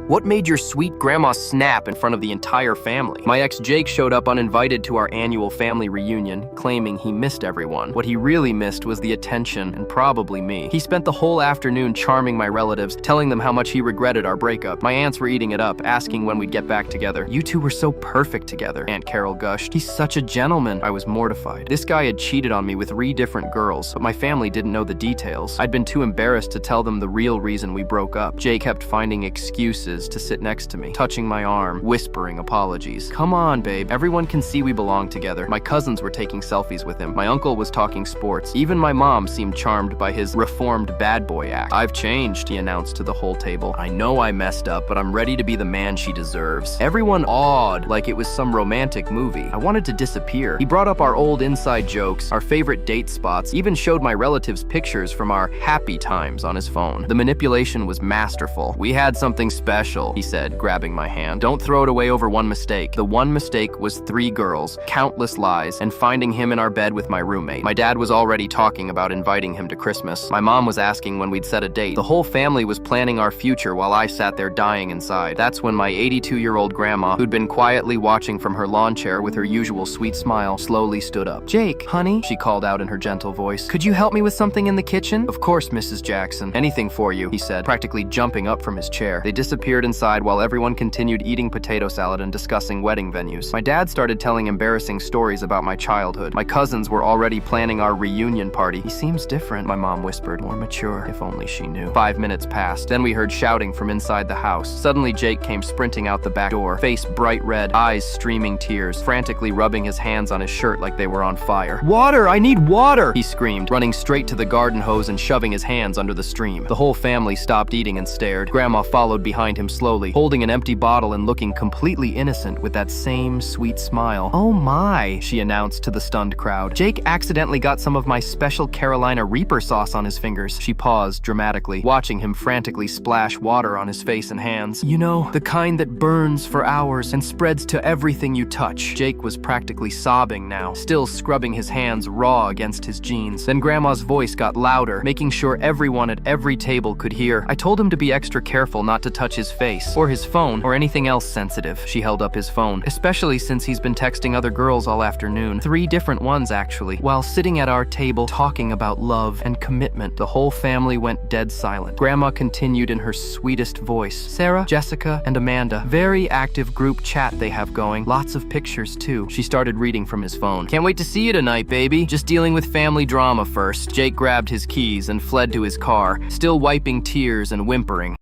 What made your sweet grandma snap in front of the entire family? My ex Jake showed up uninvited to our annual family reunion, claiming he missed everyone. What he really missed was the attention and probably me. He spent the whole afternoon charming my relatives, telling them how much he regretted our breakup. My aunts were eating it up, asking when we'd get back together. You two were so perfect together, Aunt Carol gushed. He's such a gentleman. I was mortified. This guy had cheated on me with 3 different girls, but my family didn't know the details. I'd been too embarrassed to tell them the real reason we broke up. Jake kept finding excuses to sit next to me, touching my arm, whispering apologies. Come on, babe. Everyone can see we belong together. My cousins were taking selfies with him. My uncle was talking sports. Even my mom seemed charmed by his reformed bad boy act. I've changed, he announced to the whole table. I know I messed up, but I'm ready to be the man she deserves. Everyone awed like it was some romantic movie. I wanted to disappear. He brought up our old inside jokes, our favorite date spots, even showed my relatives pictures from our happy times on his phone. The manipulation was masterful. We had something special, he said, grabbing my hand. Don't throw it away over one mistake. The one mistake was 3 girls, countless lies, and finding him in our bed with my roommate. My dad was already talking about inviting him to Christmas. My mom was asking when we'd set a date. The whole family was planning our future while I sat there dying inside. That's when my 82-year-old grandma, who'd been quietly watching from her lawn chair with her usual sweet smile, slowly stood up. Jake, honey, she called out in her gentle voice. Could you help me with something in the kitchen? Of course, Mrs. Jackson. Anything for you, he said, practically jumping up from his chair. They disappeared inside while everyone continued eating potato salad and discussing wedding venues. My dad started telling embarrassing stories about my childhood. My cousins were already planning our reunion party. He seems different, my mom whispered. More mature, if only she knew. 5 minutes passed. Then we heard shouting from inside the house. Suddenly Jake came sprinting out the back door, face bright red, eyes streaming tears, frantically rubbing his hands on his shirt like they were on fire. Water! I need water! He screamed, running straight to the garden hose and shoving his hands under the stream. The whole family stopped eating and stared. Grandma followed behind him slowly, holding an empty bottle and looking completely innocent with that same sweet smile. Oh my, she announced to the stunned crowd. Jake accidentally got some of my special Carolina Reaper sauce on his fingers. She paused dramatically, watching him frantically splash water on his face and hands. You know, the kind that burns for hours and spreads to everything you touch. Jake was practically sobbing now, still scrubbing his hands raw against his jeans. Then Grandma's voice got louder, making sure everyone at every table could hear. I told him to be extra careful not to touch his face, or his phone, or anything else sensitive. She held up his phone, especially since he's been texting other girls all afternoon. 3 different ones, actually. While sitting at our table talking about love and commitment, the whole family went dead silent. Grandma continued in her sweetest voice. Sarah, Jessica, and Amanda. Very active group chat they have going. Lots of pictures, too. She started reading from his phone. Can't wait to see you tonight, baby. Just dealing with family drama first. Jake grabbed his keys and fled to his car, still wiping tears and whimpering.